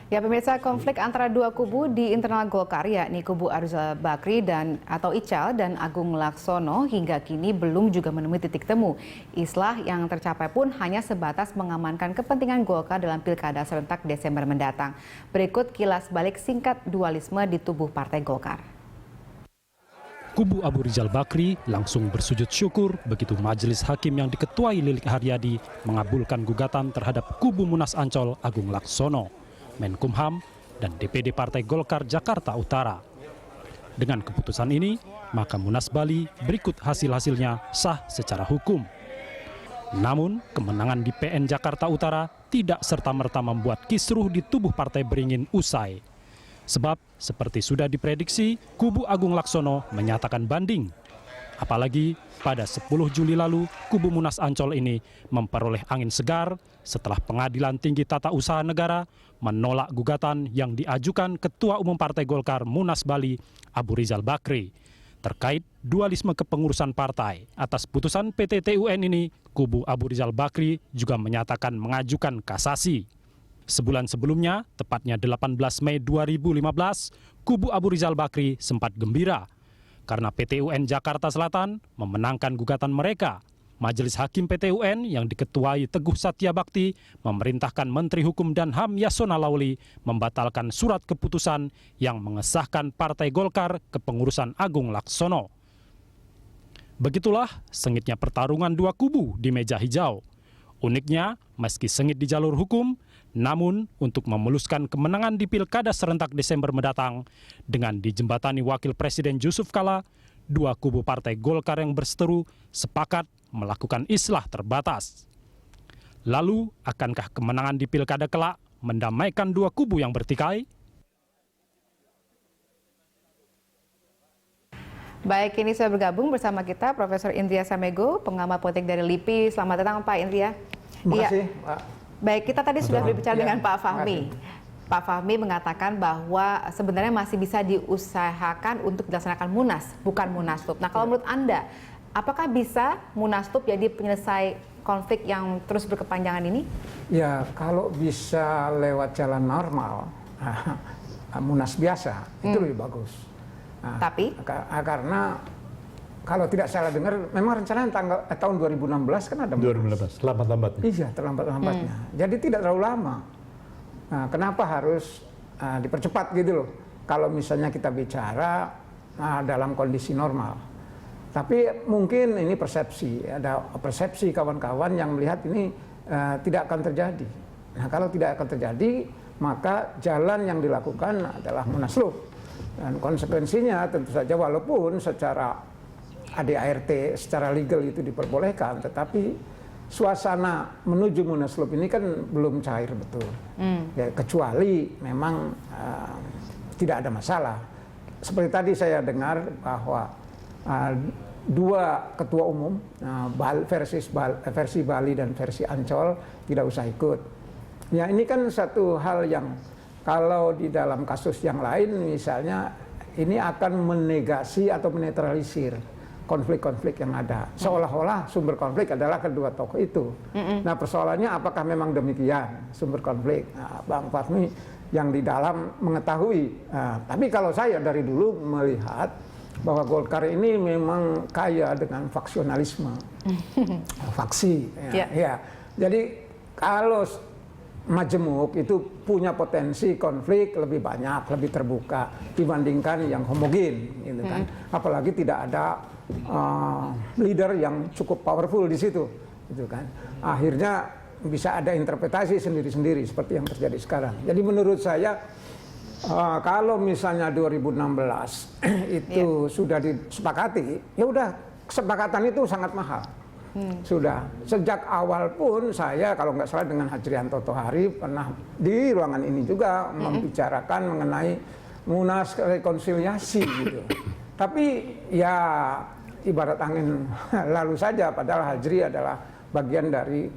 Ya pemirsa, konflik antara dua kubu di internal Golkar, yakni kubu Abu Rizal Bakri atau Ical dan Agung Laksono hingga kini belum juga menemui titik temu. Islah yang tercapai pun hanya sebatas mengamankan kepentingan Golkar dalam pilkada serentak Desember mendatang. Berikut kilas balik singkat dualisme di tubuh Partai Golkar. Kubu Abu Rizal Bakri langsung bersujud syukur begitu majelis hakim yang diketuai Lilik Haryadi mengabulkan gugatan terhadap kubu Munas Ancol Agung Laksono, Menkumham, dan DPD Partai Golkar Jakarta Utara. Dengan keputusan ini, maka Munas Bali berikut hasil-hasilnya sah secara hukum. Namun, kemenangan di PN Jakarta Utara tidak serta-merta membuat kisruh di tubuh Partai Beringin usai. Sebab, seperti sudah diprediksi, kubu Agung Laksono menyatakan banding. Apalagi pada 10 Juli lalu, kubu Munas Ancol ini memperoleh angin segar setelah Pengadilan Tinggi Tata Usaha Negara menolak gugatan yang diajukan Ketua Umum Partai Golkar Munas Bali, Abu Rizal Bakri, terkait dualisme kepengurusan partai. Atas putusan PT TUN ini, kubu Abu Rizal Bakri juga menyatakan mengajukan kasasi. Sebulan sebelumnya, tepatnya 18 Mei 2015, kubu Abu Rizal Bakri sempat gembira karena PT UN Jakarta Selatan memenangkan gugatan mereka. Majelis Hakim PT UN yang diketuai Teguh Satyabakti memerintahkan Menteri Hukum dan HAM Yasona Lauli membatalkan surat keputusan yang mengesahkan Partai Golkar kepengurusan Agung Laksono. Begitulah sengitnya pertarungan dua kubu di meja hijau. Uniknya, meski sengit di jalur hukum, namun untuk memuluskan kemenangan di Pilkada serentak Desember mendatang, dengan dijembatani Wakil Presiden Yusuf Kala, dua kubu Partai Golkar yang berseteru sepakat melakukan islah terbatas. Lalu, akankah kemenangan di Pilkada kelak mendamaikan dua kubu yang bertikai? Baik, ini sudah bergabung bersama kita Profesor Indria Samego, pengamat politik dari LIPI. Selamat datang Pak Indria. Terima kasih, Pak. Baik, kita tadi sudah berbicara dengan Pak Fahmi. Pak Fahmi mengatakan bahwa sebenarnya masih bisa diusahakan untuk dilaksanakan Munas, bukan Munaslup. Nah, kalau menurut Anda, apakah bisa Munaslup jadi penyelesai konflik yang terus berkepanjangan ini? Ya, kalau bisa lewat jalan normal, Munas biasa, itu lebih bagus. Nah, tapi? Karena kalau tidak salah dengar, memang rencananya tahun 2016 kan ada Munas. 2016, lambat-lambatnya. Iya, terlambat-lambatnya. Jadi tidak terlalu lama. Nah, kenapa harus dipercepat gitu loh? Kalau misalnya kita bicara dalam kondisi normal. Tapi mungkin ini persepsi. Ada persepsi kawan-kawan yang melihat ini tidak akan terjadi. Nah, kalau tidak akan terjadi, maka jalan yang dilakukan adalah Munaslup. Dan konsekuensinya tentu saja walaupun secara ADART secara legal itu diperbolehkan, tetapi suasana menuju Munaslup ini kan belum cair betul. Ya, kecuali memang tidak ada masalah. Seperti tadi saya dengar bahwa dua ketua umum, versi Bali dan versi Ancol tidak usah ikut. Ya, ini kan satu hal yang kalau di dalam kasus yang lain misalnya ini akan menegasi atau menetralisir konflik-konflik yang ada. Seolah-olah sumber konflik adalah kedua tokoh itu. Nah, persoalannya apakah memang demikian sumber konflik? Nah, Bang Fahmi yang di dalam mengetahui. Tapi kalau saya dari dulu melihat bahwa Golkar ini memang kaya dengan faksionalisme, faksi. Ya. Jadi kalau majemuk itu punya potensi konflik lebih banyak, lebih terbuka dibandingkan yang homogen, gitu kan. Apalagi tidak ada leader yang cukup powerful di situ, gitu kan. Akhirnya bisa ada interpretasi sendiri-sendiri seperti yang terjadi sekarang. Jadi menurut saya kalau misalnya 2016 itu sudah disepakati, ya udah kesepakatan itu sangat mahal. Sudah sejak awal pun saya kalau nggak salah dengan Hajrianto Tohari pernah di ruangan ini juga membicarakan mengenai Munas rekonsiliasi gitu. Tapi ya ibarat angin lalu saja, padahal Hajri adalah bagian dari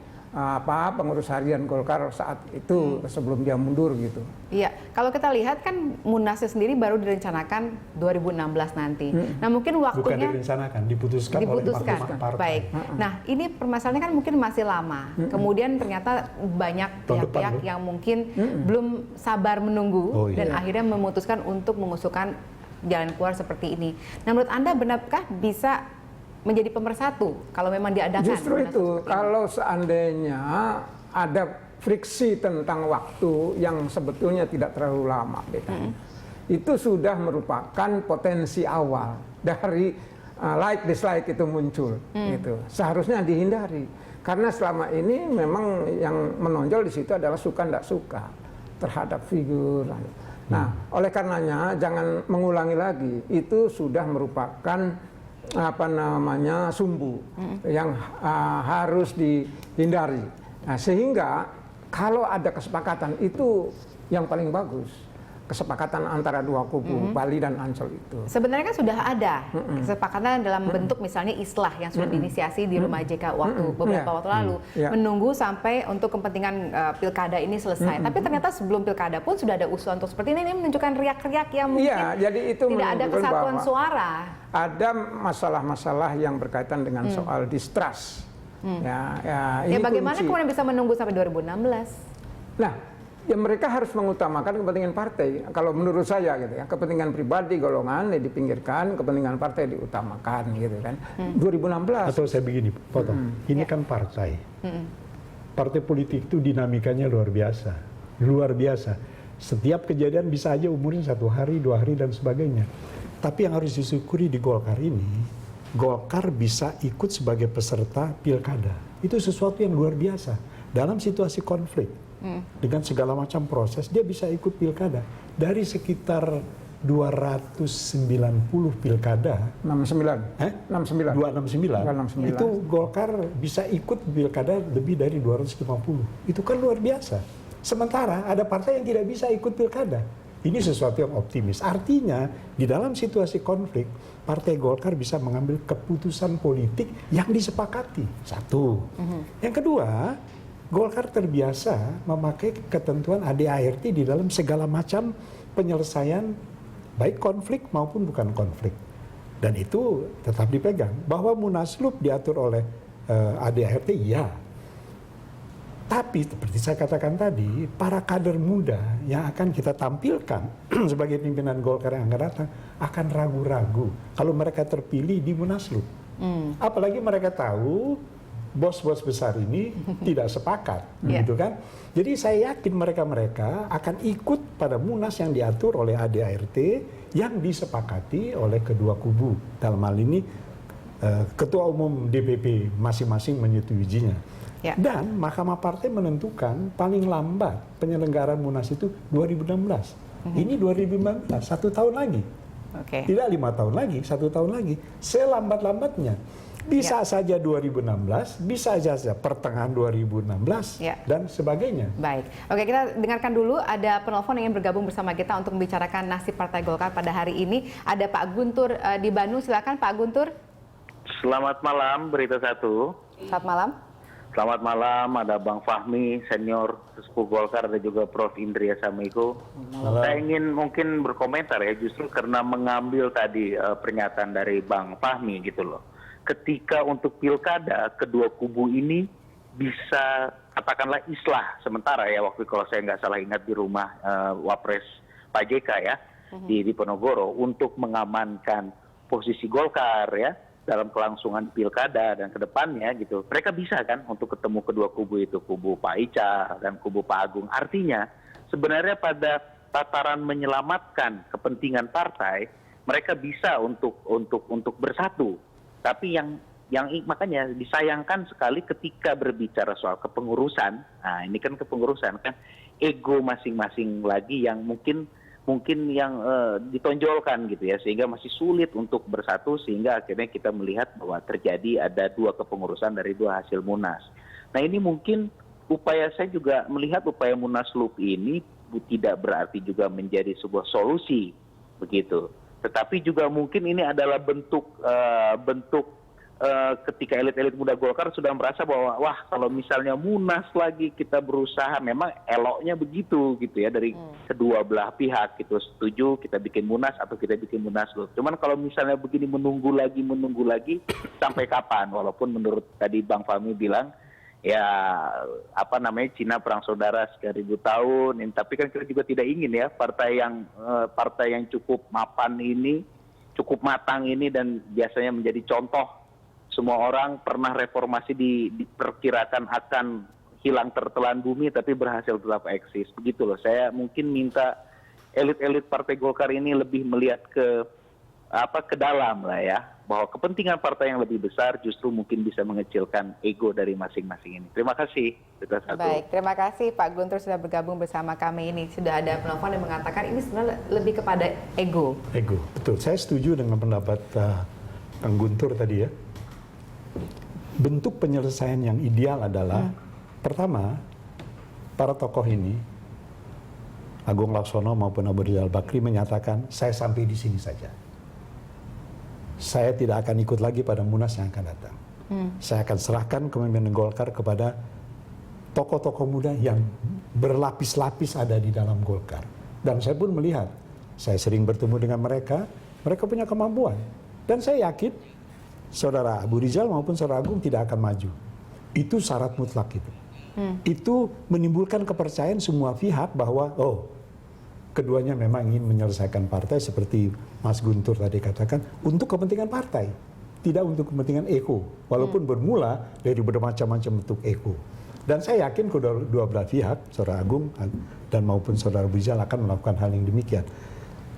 pengurus harian Golkar saat itu sebelum dia mundur gitu. Iya, kalau kita lihat kan Munasnya sendiri baru direncanakan 2016 nanti. Nah mungkin Bukan waktunya direncanakan, diputuskan oleh partai. Baik. Nah ini permasalahannya kan mungkin masih lama. Kemudian ternyata banyak pihak-pihak yang mungkin belum sabar menunggu dan akhirnya memutuskan untuk mengusulkan jalan keluar seperti ini. Nah menurut Anda benarkah bisa menjadi pemersatu kalau memang diadakan? Justru itu, kalau seandainya ada friksi tentang waktu yang sebetulnya tidak terlalu lama, itu sudah merupakan potensi awal dari like dislike itu muncul. Gitu. Seharusnya dihindari, karena selama ini memang yang menonjol di situ adalah suka tidak suka terhadap figur. Nah, oleh karenanya jangan mengulangi lagi. Itu sudah merupakan sumbu yang harus dihindari. Nah, sehingga kalau ada kesepakatan itu yang paling bagus. Kesepakatan antara dua kubu Bali dan Ancol itu. Sebenarnya kan sudah ada kesepakatan dalam bentuk misalnya islah yang sudah diinisiasi di rumah JK beberapa waktu lalu, menunggu sampai untuk kepentingan pilkada ini selesai. Tapi ternyata sebelum pilkada pun sudah ada usulan untuk seperti ini menunjukkan riak-riak yang mungkin jadi itu tidak ada kesatuan suara. Ada masalah-masalah yang berkaitan dengan soal distrust. Ini bagaimana kemudian bisa menunggu sampai 2016? Nah, ya mereka harus mengutamakan kepentingan partai. Kalau menurut saya gitu ya, kepentingan pribadi golongan dipinggirkan, kepentingan partai diutamakan gitu kan. 2016. Atau saya begini, ini kan partai. Partai politik itu dinamikanya luar biasa. Luar biasa. Setiap kejadian bisa aja umurnya 1 hari, 2 hari dan sebagainya. Tapi yang harus disyukuri di Golkar ini, Golkar bisa ikut sebagai peserta pilkada. Itu sesuatu yang luar biasa. Dalam situasi konflik, dengan segala macam proses, dia bisa ikut pilkada. Dari sekitar 290 pilkada, 69, 269, itu Golkar bisa ikut pilkada lebih dari 250. Itu kan luar biasa. Sementara ada partai yang tidak bisa ikut pilkada. Ini sesuatu yang optimis. Artinya, di dalam situasi konflik, Partai Golkar bisa mengambil keputusan politik yang disepakati. Satu. Yang kedua, Golkar terbiasa memakai ketentuan ADART di dalam segala macam penyelesaian baik konflik maupun bukan konflik. Dan itu tetap dipegang. Bahwa Munaslup diatur oleh ADART, ya. Tapi seperti saya katakan tadi, para kader muda yang akan kita tampilkan sebagai pimpinan Golkar yang akan datang akan ragu-ragu kalau mereka terpilih di Munaslup. Apalagi mereka tahu bos-bos besar ini tidak sepakat, gitu kan? Jadi saya yakin mereka-mereka akan ikut pada Munas yang diatur oleh ADART yang disepakati oleh kedua kubu. Dalam hal ini ketua umum DPP masing-masing menyetujuinya. Dan Mahkamah Partai menentukan paling lambat penyelenggaraan Munas itu 2016. Ini 2019, 1 tahun lagi. Tidak 5 tahun lagi, 1 tahun lagi. Selambat-lambatnya. Bisa saja 2016, bisa saja pertengahan 2016, dan sebagainya. Baik. Oke, kita dengarkan dulu ada penelpon yang ingin bergabung bersama kita untuk membicarakan nasib Partai Golkar pada hari ini. Ada Pak Guntur di Bandung. Silakan Pak Guntur. Selamat malam, Berita Satu. Selamat malam. Selamat malam, ada Bang Fahmi, senior sesepuh Golkar, dan juga Prof. Indri Assalamualaikum. Saya ingin mungkin berkomentar ya, justru karena mengambil tadi pernyataan dari Bang Fahmi gitu loh. Ketika untuk pilkada, kedua kubu ini bisa katakanlah islah sementara ya, waktu kalau saya nggak salah ingat di rumah Wapres Pak JK ya, di Ponorogo, untuk mengamankan posisi Golkar ya, dalam kelangsungan pilkada dan kedepannya gitu. Mereka bisa kan untuk ketemu kedua kubu itu, kubu Pak Ica dan kubu Pak Agung. Artinya sebenarnya pada tataran menyelamatkan kepentingan partai, mereka bisa untuk bersatu. Tapi yang makanya disayangkan sekali ketika berbicara soal kepengurusan. Nah, ini kan kepengurusan kan ego masing-masing lagi yang mungkin yang ditonjolkan gitu ya, sehingga masih sulit untuk bersatu, sehingga akhirnya kita melihat bahwa terjadi ada 2 kepengurusan dari 2 hasil Munas. Nah, ini mungkin saya juga melihat upaya Munaslup ini tidak berarti juga menjadi sebuah solusi begitu, tetapi juga mungkin ini adalah bentuk ketika elit-elit muda Golkar sudah merasa bahwa wah kalau misalnya Munas lagi kita berusaha, memang eloknya begitu gitu ya dari kedua belah pihak gitu, setuju kita bikin Munas atau kita bikin Munaslup. Cuman kalau misalnya begini menunggu lagi sampai kapan? Walaupun menurut tadi Bang Fahmi bilang ya apa namanya Cina perang saudara sekian ribu tahun, tapi kan kita juga tidak ingin ya partai yang cukup mapan ini, cukup matang ini dan biasanya menjadi contoh. Semua orang pernah reformasi diperkirakan akan hilang tertelan bumi, tapi berhasil tetap eksis. Begitu loh. Saya mungkin minta elit-elit Partai Golkar ini lebih melihat ke dalam lah ya, bahwa kepentingan partai yang lebih besar justru mungkin bisa mengecilkan ego dari masing-masing ini. Terima kasih. Baik, terima kasih Pak Guntur sudah bergabung bersama kami ini. Sudah ada penelpon yang mengatakan ini sebenarnya lebih kepada ego. Ego, betul. Saya setuju dengan pendapat Kang Guntur tadi ya. Bentuk penyelesaian yang ideal adalah pertama, para tokoh ini Agung Laksono maupun Abu Rizal Bakri menyatakan saya sampai di sini saja. Saya tidak akan ikut lagi pada Munas yang akan datang. Saya akan serahkan kepemimpinan Golkar kepada tokoh-tokoh muda yang berlapis-lapis ada di dalam Golkar. Dan saya pun melihat, saya sering bertemu dengan mereka punya kemampuan. Dan saya yakin Saudara Abu Rizal maupun Saudara Agung tidak akan maju. Itu syarat mutlak itu. Itu menimbulkan kepercayaan semua pihak bahwa keduanya memang ingin menyelesaikan partai seperti Mas Guntur tadi katakan untuk kepentingan partai, tidak untuk kepentingan ego. Walaupun bermula dari bermacam-macam bentuk ego. Dan saya yakin kedua belah pihak, Saudara Agung dan maupun Saudara Abu Rizal akan melakukan hal yang demikian.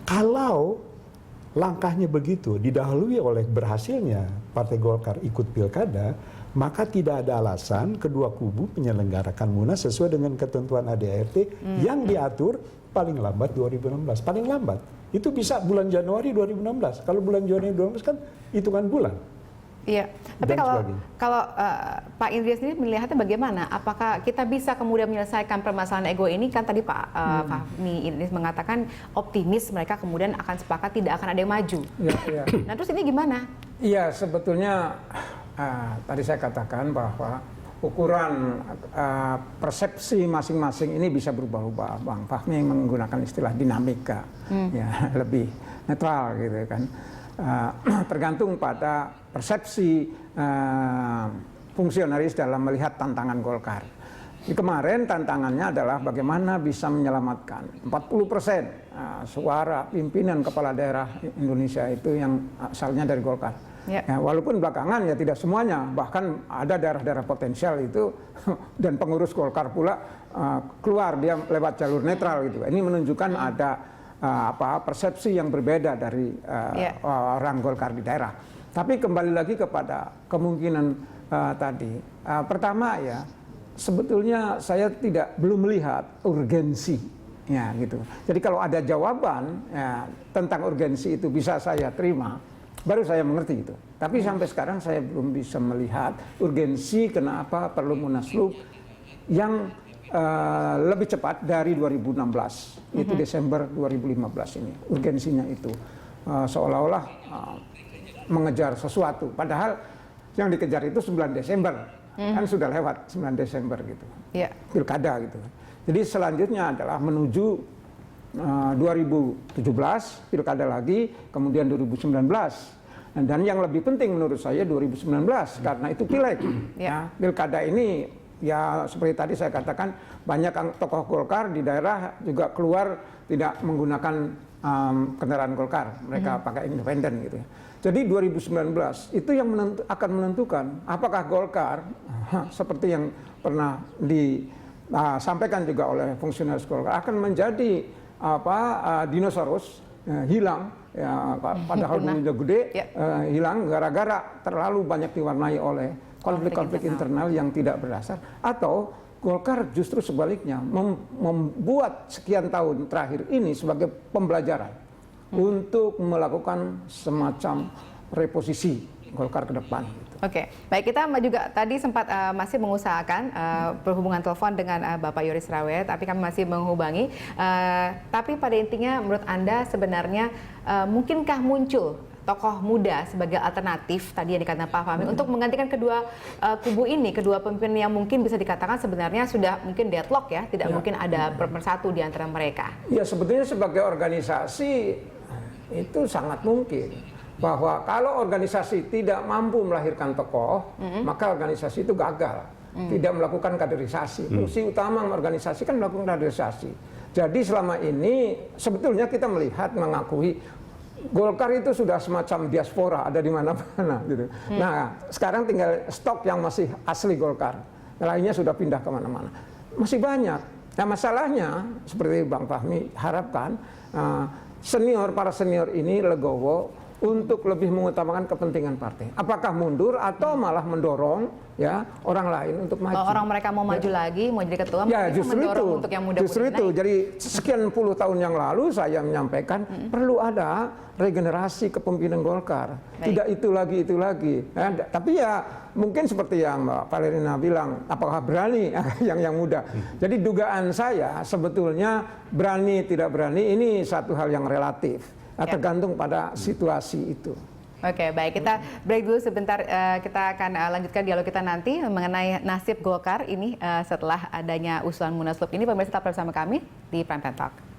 Kalau langkahnya begitu didahului oleh berhasilnya Partai Golkar ikut pilkada, maka tidak ada alasan kedua kubu menyelenggarakan Munas sesuai dengan ketentuan ADART yang diatur paling lambat 2016. Paling lambat itu bisa bulan Januari 2016. Kalau bulan Januari 2016 kan hitungan bulan. Iya, tapi kalau Pak Indri sendiri melihatnya bagaimana? Apakah kita bisa kemudian menyelesaikan permasalahan ego ini? Kan tadi Pak Fahmi Idris mengatakan optimis mereka kemudian akan sepakat tidak akan ada yang maju. Ya. Nah terus ini gimana? Iya, sebetulnya tadi saya katakan bahwa ukuran persepsi masing-masing ini bisa berubah-ubah. Bang Fahmi menggunakan istilah dinamika, ya lebih netral gitu kan. Tergantung pada persepsi fungsionaris dalam melihat tantangan Golkar. Kemarin tantangannya adalah bagaimana bisa menyelamatkan 40% suara pimpinan kepala daerah Indonesia itu yang asalnya dari Golkar. Ya, walaupun belakangan ya tidak semuanya, bahkan ada daerah-daerah potensial itu dan pengurus Golkar pula keluar dia lewat jalur netral gitu. Ini menunjukkan ada persepsi yang berbeda dari orang Golkar di daerah. Tapi kembali lagi kepada kemungkinan tadi. Pertama ya, sebetulnya saya belum melihat urgensinya gitu. Jadi kalau ada jawaban ya, tentang urgensi itu bisa saya terima, baru saya mengerti itu. Tapi sampai sekarang saya belum bisa melihat urgensi kenapa perlu Munaslup yang lebih cepat dari 2016, itu Desember 2015 ini. Urgensinya itu seolah-olah mengejar sesuatu, padahal yang dikejar itu 9 Desember, kan sudah lewat 9 Desember gitu, pilkada gitu. Jadi selanjutnya adalah menuju 2017, pilkada lagi, kemudian 2019. Dan yang lebih penting menurut saya 2019, karena itu pileg. Pilkada ini ya seperti tadi saya katakan, banyak tokoh Golkar di daerah juga keluar tidak menggunakan kendaraan Golkar, mereka pakai independen gitu ya. Jadi 2019 itu yang akan menentukan apakah Golkar seperti yang pernah disampaikan juga oleh fungsionaris Golkar akan menjadi dinosaurus hilang ya, padahal dulunya gede, hilang gara-gara terlalu banyak diwarnai oleh konflik-konflik internal yang tidak berdasar, atau Golkar justru sebaliknya membuat sekian tahun terakhir ini sebagai pembelajaran untuk melakukan semacam reposisi Golkar ke depan. Oke, baik, kita juga tadi sempat masih mengusahakan berhubungan telepon dengan Bapak Yoris Rawet, tapi kami masih menghubungi. Tapi pada intinya menurut Anda sebenarnya mungkinkah muncul tokoh muda sebagai alternatif tadi yang dikatakan Pak Fahmi untuk menggantikan kedua kubu ini, kedua pemimpin yang mungkin bisa dikatakan sebenarnya sudah mungkin deadlock ya, tidak mungkin ada pemersatu di antara mereka. Ya sebetulnya sebagai organisasi itu sangat mungkin bahwa kalau organisasi tidak mampu melahirkan tokoh, maka organisasi itu gagal, tidak melakukan kaderisasi. Fungsi utama organisasi kan melakukan kaderisasi. Jadi selama ini sebetulnya kita melihat mengakui Golkar itu sudah semacam diaspora, ada di mana-mana gitu. Nah, sekarang tinggal stok yang masih asli Golkar. Lainnya sudah pindah kemana-mana. Masih banyak. Nah, masalahnya seperti Bang Fahmi harapkan para senior ini legowo untuk lebih mengutamakan kepentingan partai. Apakah mundur atau malah mendorong ya orang lain untuk maju? Kalau orang mereka mau maju lagi, mau jadi ketua, ya justru itu, untuk yang muda justru itu. naik. Jadi sekian puluh tahun yang lalu saya menyampaikan perlu ada regenerasi kepemimpinan Golkar. Tidak itu lagi. Tapi ya mungkin seperti yang Mbak Valerina bilang, apakah berani yang muda? Jadi dugaan saya sebetulnya berani tidak berani ini satu hal yang relatif. Tergantung pada situasi itu. Oke, baik, kita break dulu sebentar. Kita akan lanjutkan dialog kita nanti mengenai nasib Golkar ini setelah adanya usulan Munaslup ini. Pemirsa tetap bersama kami di Prime Time Talk.